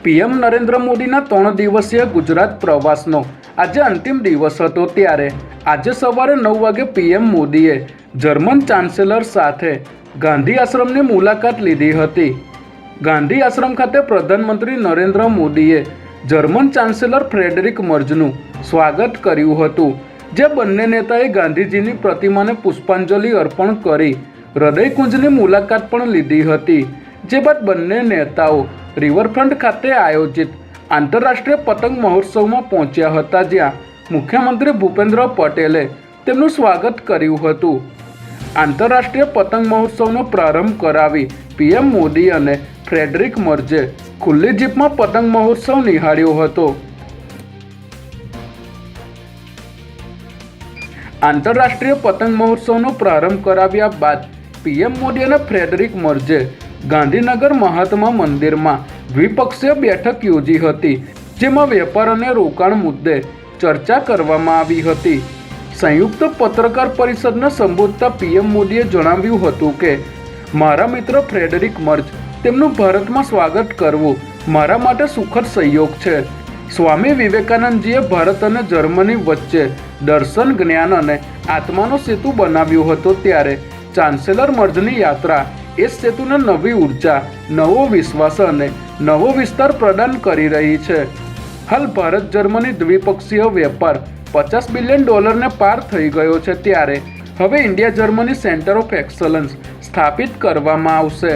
PM Narendra મોદીના 3 દિવસીય ગુજરાત પ્રવાસનો આજે અંતિમ દિવસ હતો ત્યારે આજે સવારે 9 વાગે પીએમ મોદીએ જર્મન ચાન્સેલર સાથે ગાંધી આશ્રમની મુલાકાત લીધી હતી। ગાંધી આશ્રમ ખાતે પ્રધાનમંત્રી નરેન્દ્ર મોદીએ જર્મન ચાન્સેલર ફ્રેડરિક મર્ઝનું સ્વાગત કર્યું હતું, જે બંને નેતાએ ગાંધીજીની પ્રતિમાને પુષ્પાંજલિ અર્પણ કરી હૃદયકુંજની મુલાકાત પણ લીધી હતી। જે બાદ બંને નેતાઓ રિવરફ્રન્ટ ખાતે આયોજિત આંતરરાષ્ટ્રીય પતંગ મહોત્સવમાં પહોંચ્યા હતા, જ્યાં મુખ્યમંત્રી ભૂપેન્દ્ર પટેલે તેમનું સ્વાગત કર્યું હતું। આંતરરાષ્ટ્રીય પતંગ મહોત્સવનો પ્રારંભ કરાવી પીએમ મોદી અને ફ્રેડરિક મર્ઝે ખુલ્લી જીપમાં પતંગ મહોત્સવ નિહાળ્યો હતો। આંતરરાષ્ટ્રીય પતંગ મહોત્સવનો પ્રારંભ કરાવ્યા બાદ પીએમ મોદી અને ફ્રેડરિક મર્ઝે ગાંધીનગર મહાત્મા મંદિરમાં દ્વિપક્ષીય બેઠક યોજી હતી, જેમાં વેપાર અને રોકાણ મુદ્દે ચર્ચા કરવામાં આવી હતી। સંયુક્ત પત્રકાર પરિષદને સંબોધતા પીએમ મોદીએ જણાવ્યું હતું કે મારા મિત્ર ફ્રેડરિક મર્ઝ તેમનું ભારતમાં સ્વાગત કરવું મારા માટે સુખદ સંયોગ છે। સ્વામી વિવેકાનંદજીએ ભારત અને જર્મની વચ્ચે દર્શન, જ્ઞાન અને આત્માનો સેતુ બનાવ્યો હતો, ત્યારે ચાન્સેલર મર્ઝની યાત્રા એ સેતુને નવી ઉર્જા, નવો વિશ્વાસ અને નવો વિસ્તાર પ્રદાન કરી રહી છે। હાલ ભારત જર્મની દ્વિપક્ષીય વેપાર $50 બિલિયન પાર થઈ ગયો છે, ત્યારે હવે India Germany centre of excellence સ્થાપિત કરવામાં આવશે।